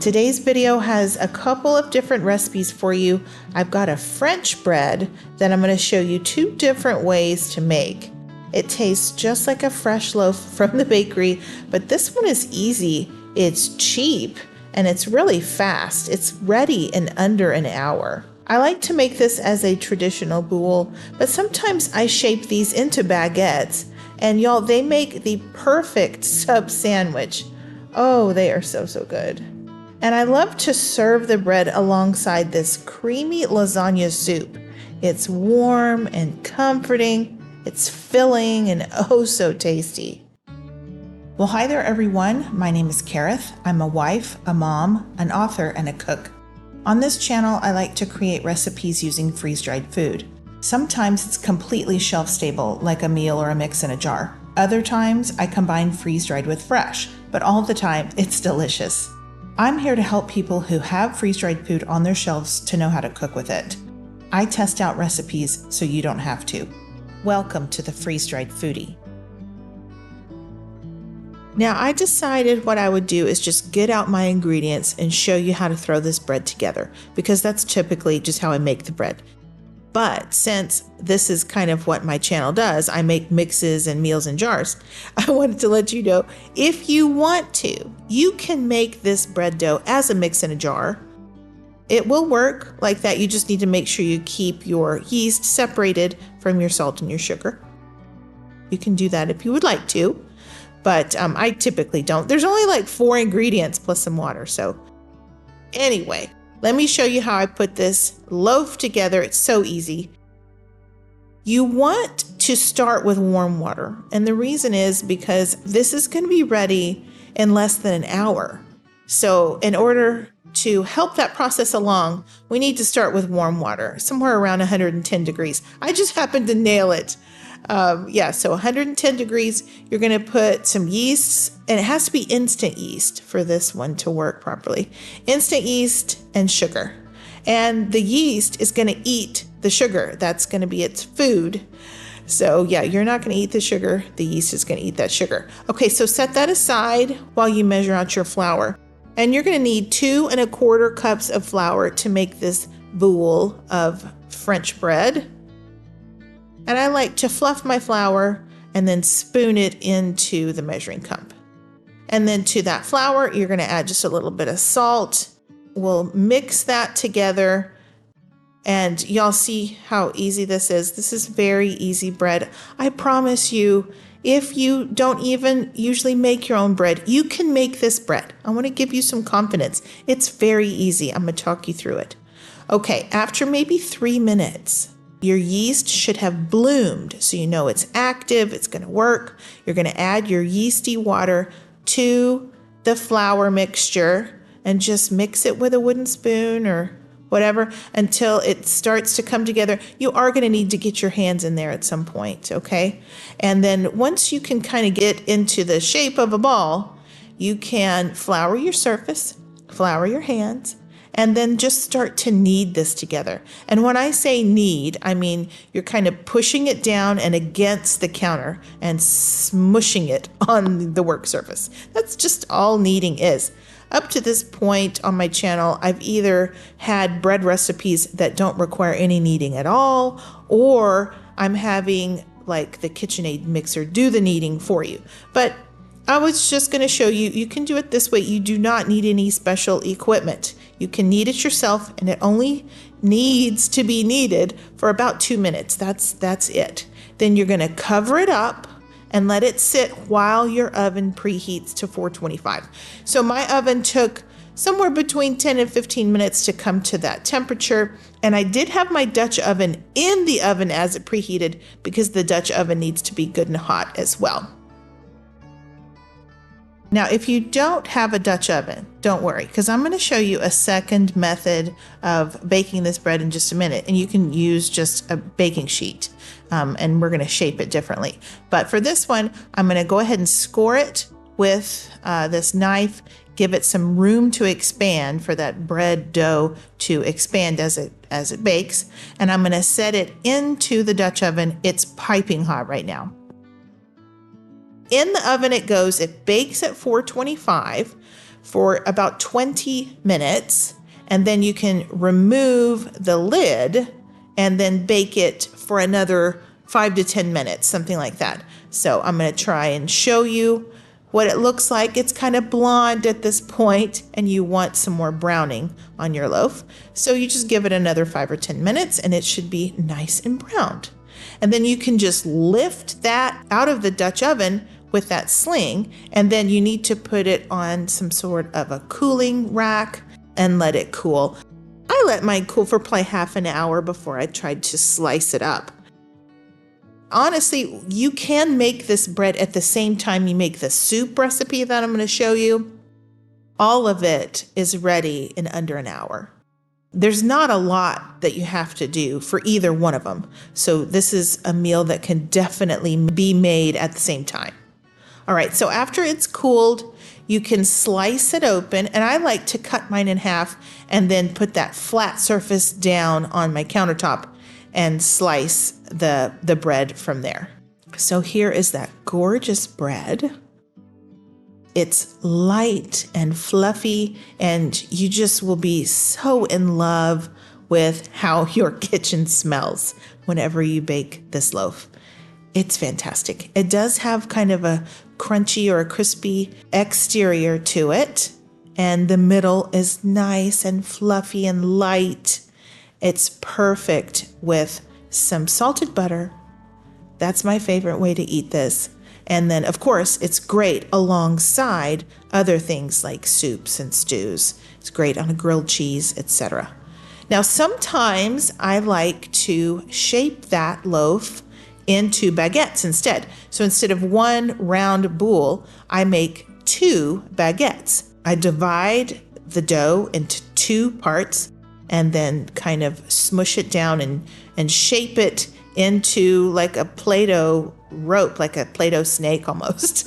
Today's video has a couple of different recipes for you. I've got a French bread that I'm going to show you 2 different ways to make. It tastes just like a fresh loaf from the bakery, but this one is easy, it's cheap, and it's really fast. It's ready in under an hour. I like to make this as a traditional boule, but sometimes I shape these into baguettes, and y'all, they make the perfect sub sandwich. Oh, they are so good. And I love to serve the bread alongside this creamy lasagna soup. It's warm and comforting, it's filling and oh so tasty. Well, hi there everyone. My name is Kareth. I'm a wife, a mom, an author, and a cook. On this channel, I like to create recipes using freeze-dried food. Sometimes it's completely shelf-stable, like a meal or a mix in a jar. Other times, I combine freeze-dried with fresh, but all the time, it's delicious. I'm here to help people who have freeze-dried food on their shelves to know how to cook with it. I test out recipes so you don't have to. Welcome to the Freeze-Dried Foodie. Now, I decided what I would do is just get out my ingredients and show you how to throw this bread together, because that's typically just how I make the bread. But since this is kind of what my channel does, I make mixes and meals in jars, I wanted to let you know, if you want to, you can make this bread dough as a mix in a jar. It will work like that. You just need to make sure you keep your yeast separated from your salt and your sugar. You can do that if you would like to, but I typically don't. There's only like 4 ingredients plus some water. So anyway, let me show you how I put this loaf together. It's so easy. You want to start with warm water. And the reason is because this is going to be ready in less than an hour. So in order to help that process along, we need to start with warm water, somewhere around 110 degrees. I just happened to nail it. So 110 degrees, you're going to put some yeast, and it has to be instant yeast for this one to work properly. Instant yeast and sugar. And the yeast is going to eat the sugar. That's going to be its food. So yeah, you're not going to eat the sugar. The yeast is going to eat that sugar. Okay, so set that aside while you measure out your flour. And you're going to need 2 1/4 cups of flour to make this boule of French bread. And I like to fluff my flour and then spoon it into the measuring cup. And then to that flour, you're going to add just a little bit of salt. We'll mix that together. And y'all see how easy this is. This is very easy bread. I promise you, if you don't even usually make your own bread, you can make this bread. I want to give you some confidence. It's very easy. I'm going to talk you through it. Okay, after maybe 3 minutes, your yeast should have bloomed, so you know it's active, it's going to work. You're going to add your yeasty water to the flour mixture and just mix it with a wooden spoon or whatever until it starts to come together. You are going to need to get your hands in there at some point, okay? And then once you can kind of get into the shape of a ball, you can flour your surface, flour your hands, and then just start to knead this together. And when I say knead, I mean you're kind of pushing it down and against the counter and smushing it on the work surface. That's just all kneading is. Up to this point on my channel, I've either had bread recipes that don't require any kneading at all, or I'm having like the KitchenAid mixer do the kneading for you. But I was just going to show you, you can do it this way. You do not need any special equipment. You can knead it yourself, and it only needs to be kneaded for about 2 minutes. That's it. Then you're going to cover it up and let it sit while your oven preheats to 425. So my oven took somewhere between 10 and 15 minutes to come to that temperature. And I did have my Dutch oven in the oven as it preheated, because the Dutch oven needs to be good and hot as well. Now, if you don't have a Dutch oven, don't worry, because I'm going to show you a second method of baking this bread in just a minute, and you can use just a baking sheet, and we're going to shape it differently. But for this one, I'm going to go ahead and score it with this knife, give it some room to expand for that bread dough to expand as it bakes, and I'm going to set it into the Dutch oven. It's piping hot right now. In the oven it goes. It bakes at 425 for about 20 minutes, and then you can remove the lid and then bake it for another 5 to 10 minutes, something like that. So I'm going to try and show you what it looks like. It's kind of blonde at this point, and you want some more browning on your loaf. So you just give it another 5 or 10 minutes and it should be nice and browned. And then you can just lift that out of the Dutch oven with that sling, and then you need to put it on some sort of a cooling rack and let it cool. I let mine cool for probably half an hour before I tried to slice it up. Honestly, you can make this bread at the same time you make the soup recipe that I'm going to show you. All of it is ready in under an hour. There's not a lot that you have to do for either one of them. So this is a meal that can definitely be made at the same time. All right, so after it's cooled, you can slice it open, and I like to cut mine in half and then put that flat surface down on my countertop and slice the bread from there. So here is that gorgeous bread. It's light and fluffy, and you just will be so in love with how your kitchen smells whenever you bake this loaf. It's fantastic. It does have kind of a crunchy or a crispy exterior to it, and the middle is nice and fluffy and light. It's perfect with some salted butter. That's my favorite way to eat this. And then, of course, it's great alongside other things like soups and stews. It's great on a grilled cheese, etc. Now, sometimes I like to shape that loaf into baguettes instead. So instead of one round boule, I make 2 baguettes. I divide the dough into 2 parts and then kind of smush it down and shape it into like a Play-Doh rope, like a Play-Doh snake almost.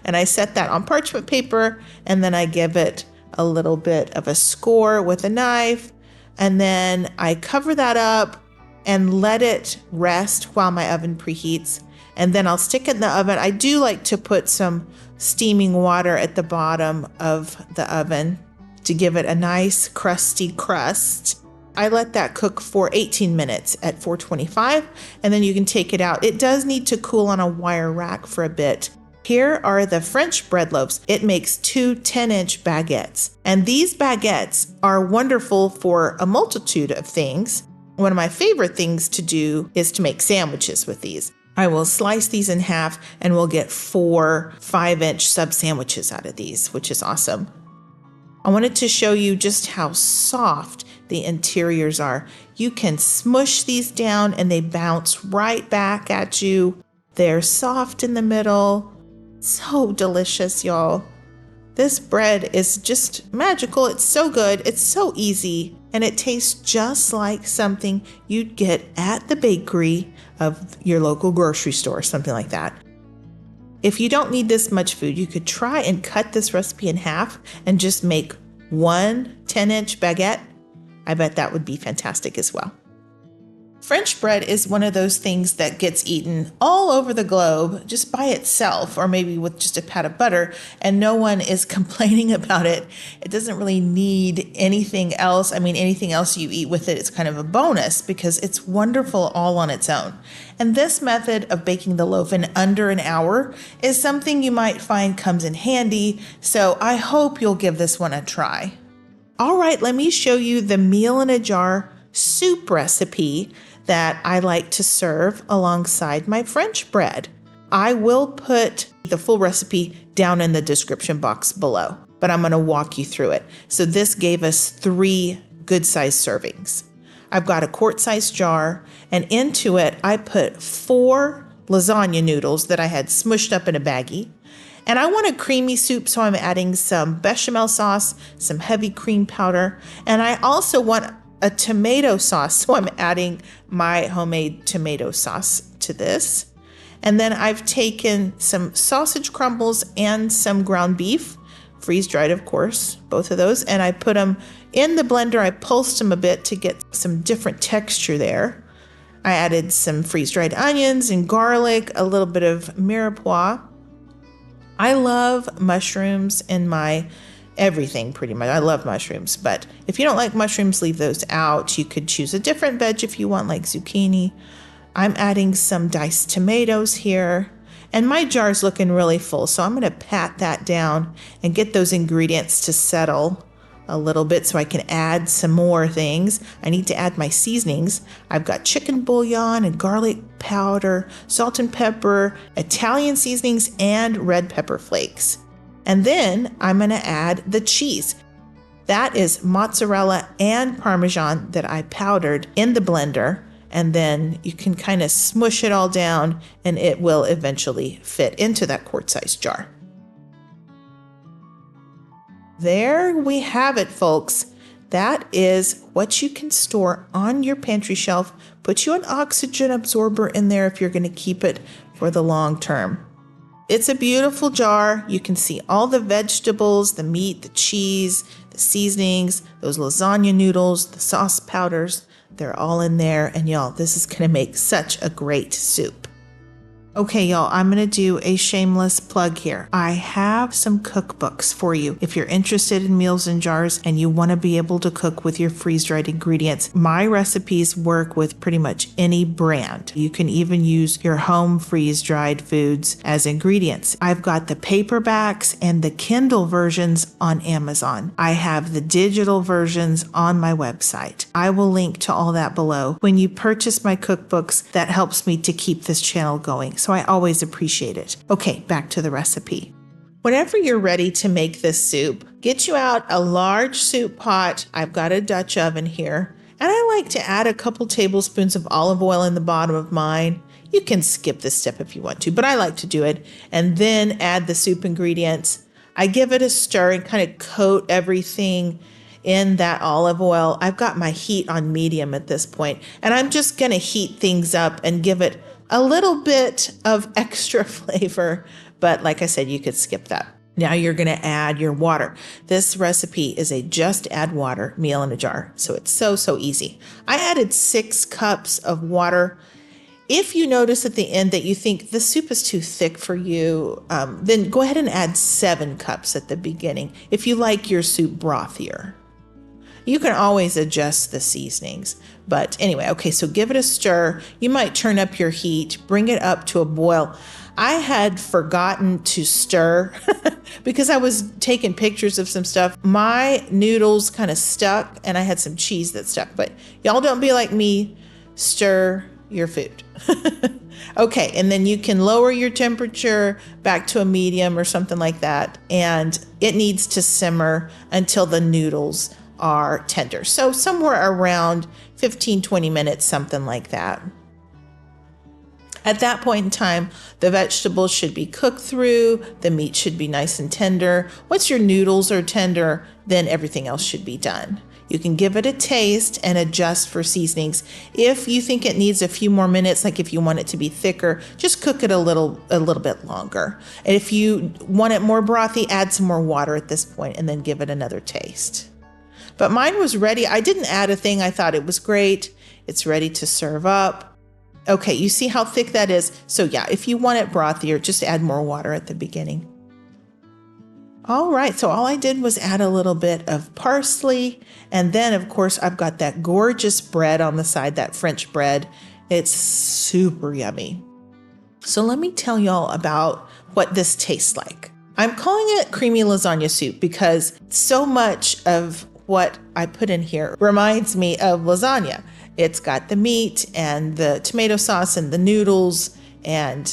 And I set that on parchment paper, and then I give it a little bit of a score with a knife, and then I cover that up and let it rest while my oven preheats. And then I'll stick it in the oven. I do like to put some steaming water at the bottom of the oven to give it a nice crusty crust. I let that cook for 18 minutes at 425, and then you can take it out. It does need to cool on a wire rack for a bit. Here are the French bread loaves. It makes 2 10-inch baguettes, and these baguettes are wonderful for a multitude of things. One of my favorite things to do is to make sandwiches with these. I will slice these in half, and we'll get 4 5-inch sub sandwiches out of these, which is awesome. I wanted to show you just how soft the interiors are. You can smush these down and they bounce right back at you. They're soft in the middle. So delicious, y'all. This bread is just magical. It's so good. It's so easy. And it tastes just like something you'd get at the bakery of your local grocery store, something like that. If you don't need this much food, you could try and cut this recipe in half and just make 1 10-inch baguette. I bet that would be fantastic as well. French bread is one of those things that gets eaten all over the globe just by itself, or maybe with just a pat of butter, and no one is complaining about it. It doesn't really need anything else. I mean, anything else you eat with it is kind of a bonus because it's wonderful all on its own. And this method of baking the loaf in under an hour is something you might find comes in handy, so I hope you'll give this one a try. All right, let me show you the meal in a jar soup recipe that I like to serve alongside my French bread. I will put the full recipe down in the description box below, but I'm going to walk you through it. So this gave us 3 good-sized servings. I've got a quart-sized jar, and into it I put 4 lasagna noodles that I had smushed up in a baggie. And I want a creamy soup, so I'm adding some bechamel sauce, some heavy cream powder, and I also want a tomato sauce, so I'm adding my homemade tomato sauce to this. And then I've taken some sausage crumbles and some ground beef, freeze-dried of course, both of those, and I put them in the blender. I pulsed them a bit to get some different texture there. I added some freeze-dried onions and garlic, a little bit of mirepoix. I love mushrooms in my everything pretty much. I love mushrooms, but if you don't like mushrooms, leave those out. You could choose a different veg if you want, like zucchini. I'm adding some diced tomatoes here, and my jar's looking really full, so I'm going to pat that down and get those ingredients to settle a little bit so I can add some more things. I need to add my seasonings. I've got chicken bouillon and garlic powder, salt and pepper, Italian seasonings, and red pepper flakes. And then I'm going to add the cheese. That is mozzarella and Parmesan that I powdered in the blender. And then you can kind of smush it all down and it will eventually fit into that quart-sized jar. There we have it, folks. That is what you can store on your pantry shelf. Put you an oxygen absorber in there if you're going to keep it for the long term. It's a beautiful jar. You can see all the vegetables, the meat, the cheese, the seasonings, those lasagna noodles, the sauce powders. They're all in there. And y'all, this is going to make such a great soup. Okay, y'all, I'm going to do a shameless plug here. I have some cookbooks for you. If you're interested in meals in jars and you want to be able to cook with your freeze-dried ingredients, my recipes work with pretty much any brand. You can even use your home freeze-dried foods as ingredients. I've got the paperbacks and the Kindle versions on Amazon. I have the digital versions on my website. I will link to all that below. When you purchase my cookbooks, that helps me to keep this channel going. So I always appreciate it. Okay, back to the recipe. Whenever you're ready to make this soup, get you out a large soup pot. I've got a Dutch oven here, and I like to add a couple tablespoons of olive oil in the bottom of mine. You can skip this step if you want to, but I like to do it, and then add the soup ingredients. I give it a stir and kind of coat everything in that olive oil. I've got my heat on medium at this point, and I'm just going to heat things up and give it a little bit of extra flavor, but like I said, you could skip that. Now you're going to add your water. This recipe is a just add water meal in a jar, so it's so easy. I added 6 cups of water. If you notice at the end that you think the soup is too thick for you, then go ahead and add 7 cups at the beginning if you like your soup brothier. You can always adjust the seasonings. But anyway, okay, so give it a stir. You might turn up your heat, bring it up to a boil. I had forgotten to stir because I was taking pictures of some stuff. My noodles kind of stuck and I had some cheese that stuck. But y'all don't be like me, stir your food. Okay, and then you can lower your temperature back to a medium or something like that. And it needs to simmer until the noodles are tender. So somewhere around 15-20 minutes, something like that. At that point in time, the vegetables should be cooked through, the meat should be nice and tender. Once your noodles are tender, then everything else should be done. You can give it a taste and adjust for seasonings. If you think it needs a few more minutes, like if you want it to be thicker, just cook it a little bit longer. And if you want it more brothy, add some more water at this point and then give it another taste. But mine was ready. I didn't add a thing. I thought it was great. It's ready to serve up. Okay, you see how thick that is? So yeah, if you want it brothier, just add more water at the beginning. All right, so all I did was add a little bit of parsley. And then, of course, I've got that gorgeous bread on the side, that French bread. It's super yummy. So let me tell y'all about what this tastes like. I'm calling it creamy lasagna soup because so much of what I put in here reminds me of lasagna. It's got the meat and the tomato sauce and the noodles and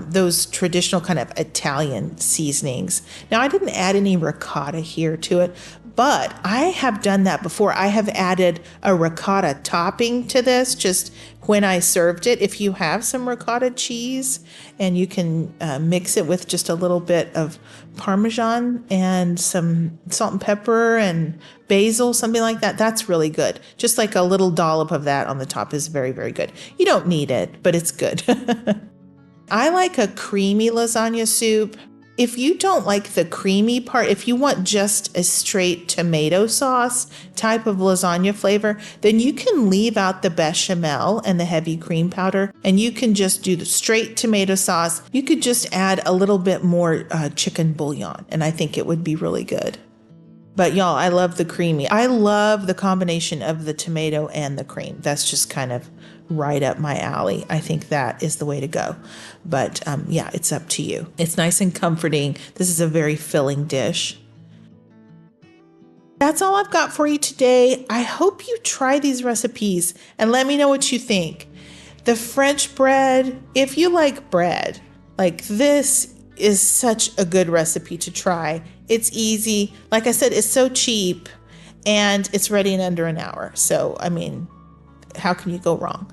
those traditional kind of Italian seasonings. Now, I didn't add any ricotta here to it, but I have done that before. I have added a ricotta topping to this just when I served it. If you have some ricotta cheese and you can mix it with just a little bit of Parmesan and some salt and pepper and basil, something like that, that's really good. Just like a little dollop of that on the top is very, very good. You don't need it, but it's good. I like a creamy lasagna soup. If you don't like the creamy part, if you want just a straight tomato sauce type of lasagna flavor, then you can leave out the bechamel and the heavy cream powder, and you can just do the straight tomato sauce. You could just add a little bit more chicken bouillon, and I think it would be really good. But y'all, I love the creamy. I love the combination of the tomato and the cream. That's just kind of right up my alley. I think that is the way to go. But yeah, it's up to you. It's nice and comforting. This is a very filling dish. That's all I've got for you today. I hope you try these recipes and let me know what you think. The French bread, if you like bread, like this is such a good recipe to try. It's easy. Like I said, it's so cheap and it's ready in under an hour. So, I mean, how can you go wrong?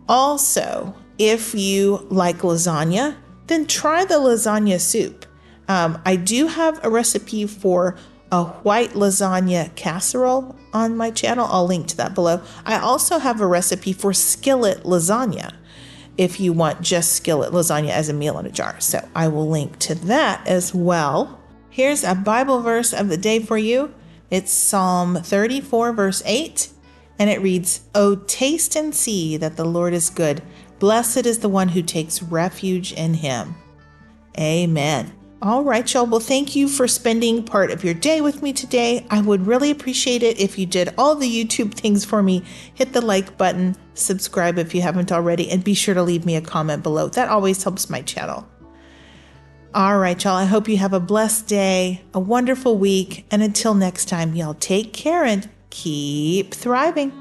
Also, if you like lasagna, then try the lasagna soup. I do have a recipe for a white lasagna casserole on my channel. I'll link to that below. I also have a recipe for skillet lasagna if you want just skillet lasagna as a meal in a jar. So I will link to that as well. Here's a Bible verse of the day for you. It's Psalm 34, verse 8, and it reads, "Oh, taste and see that the Lord is good. Blessed is the one who takes refuge in him." Amen. All right, y'all. Well, thank you for spending part of your day with me today. I would really appreciate it if you did all the YouTube things for me. Hit the like button, subscribe if you haven't already, and be sure to leave me a comment below. That always helps my channel. All right, y'all. I hope you have a blessed day, a wonderful week, and until next time, y'all take care and keep thriving.